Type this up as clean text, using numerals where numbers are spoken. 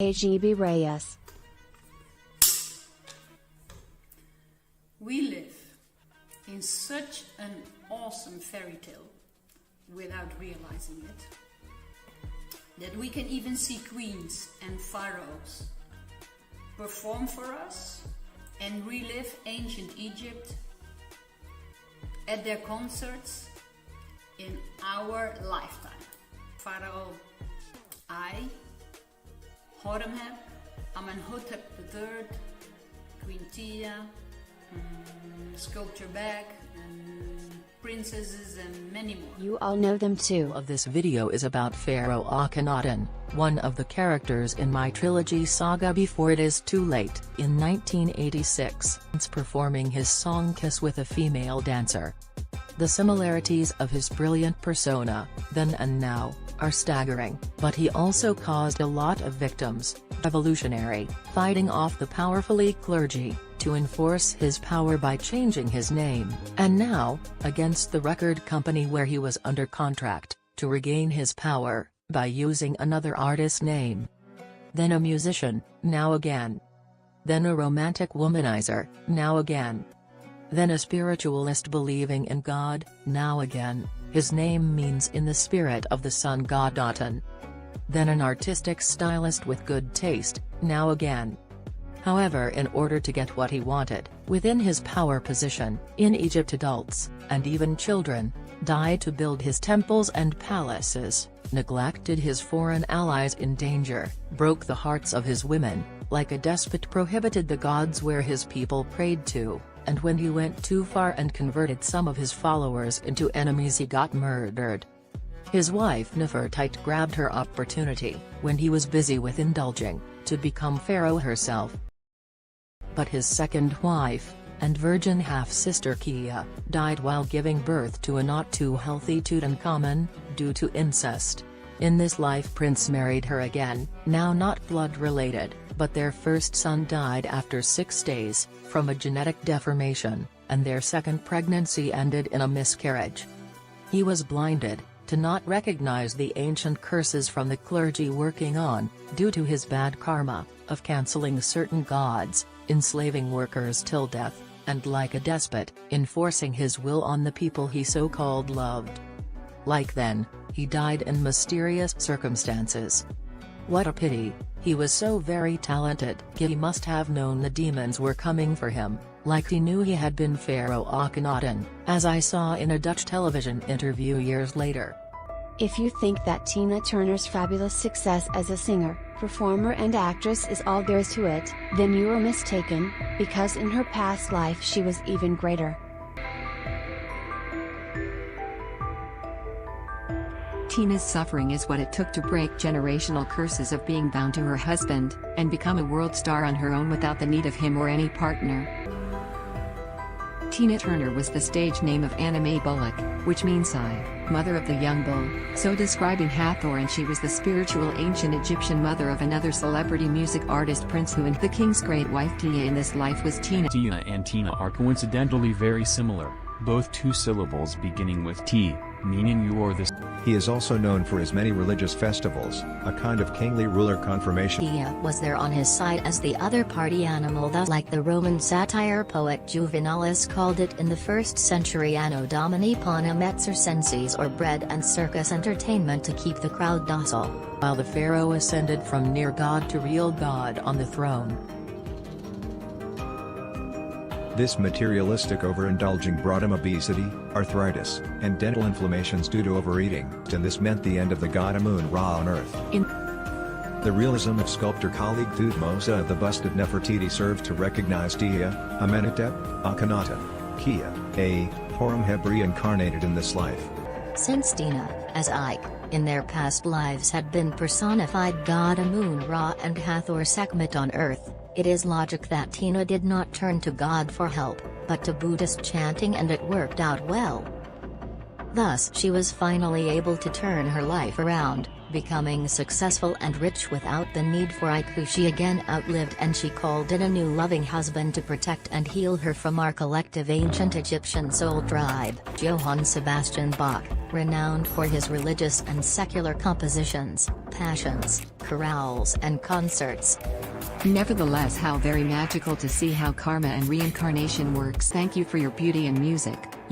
Kay GB Reyes. We live in such an awesome fairy tale without realizing it, that we can even see queens and pharaohs perform for us and relive ancient Egypt at their concerts in our lifetime. Pharaoh I, Horemheb, Amenhotep III, Queen Tia, Sculpture Bag, princesses, and many more. You all know them too. Of this video is about Pharaoh Akhenaten, one of the characters in my trilogy saga Before It Is Too Late. In 1986, performing his song Kiss with a female dancer. The similarities of his brilliant persona, then and now, are staggering, but he also caused a lot of victims, revolutionary, fighting off the powerful clergy, to enforce his power by changing his name, and now, against the record company where he was under contract, to regain his power, by using another artist's name. Then a musician, now again. Then a romantic womanizer, now again. Then a spiritualist believing in God, now again. His name means in the spirit of the sun god Aten. Then an artistic stylist with good taste, now again. However, in order to get what he wanted, within his power position, in Egypt adults, and even children, died to build his temples and palaces, neglected his foreign allies in danger, broke the hearts of his women, like a despot prohibited the gods where his people prayed to, and when he went too far and converted some of his followers into enemies he got murdered. His wife Nefertiti grabbed her opportunity, when he was busy with indulging, to become pharaoh herself. But his second wife, and virgin half-sister Kay, died while giving birth to a not too healthy Tutankhamun, due to incest. In this life Prince married her again, now not blood-related, but their first son died after 6 days, from a genetic deformation, and their second pregnancy ended in a miscarriage. He was blinded, to not recognize the ancient curses from the clergy working on, due to his bad karma, of cancelling certain gods, enslaving workers till death, and like a despot, enforcing his will on the people he so-called loved. Like then, he died in mysterious circumstances. What a pity, he was so very talented. He must have known the demons were coming for him, like he knew he had been Pharaoh Akhenaten, as I saw in a Dutch television interview years later. If you think that Tina Turner's fabulous success as a singer, performer and actress is all there is to it, then you are mistaken, because in her past life she was even greater. Tina's suffering is what it took to break generational curses of being bound to her husband, and become a world star on her own without the need of him or any partner. Tina Turner was the stage name of Anna May Bullock, which means mother of the young bull, so describing Hathor, and she was the spiritual ancient Egyptian mother of another celebrity music artist Prince, who and the king's great wife Tia in this life was Tina. Tia and Tina are coincidentally very similar, both two syllables beginning with T, meaning you're the. He is also known for his many religious festivals, a kind of kingly ruler confirmation. Tia was there on his side as the other party animal, thus like the Roman satire poet Juvenalis called it in the 1st century Anno Domini Panem et Circenses, or bread and circus entertainment to keep the crowd docile. While the pharaoh ascended from near God to real God on the throne. This materialistic overindulging brought him obesity, arthritis, and dental inflammations due to overeating, and this meant the end of the god Amun-Ra on earth. The realism of sculptor colleague Thutmose of the bust of Nefertiti serves to recognize Tia, Amenhotep, Akhenaten, Kay, Horemheb reincarnated in this life. Since Tina, as Ike, in their past lives had been personified god Amun-Ra and Hathor Sekhmet on earth, it is logic that Tina did not turn to God for help, but to Buddhist chanting, and it worked out well. Thus she was finally able to turn her life around, Becoming successful and rich without the need for Ike, who she again outlived, and she called in a new loving husband to protect and heal her from our collective ancient Egyptian soul tribe. Johann Sebastian Bach, renowned for his religious and secular compositions, passions, chorales and concerts. Nevertheless, how very magical to see how karma and reincarnation works. Thank you for your beauty and music.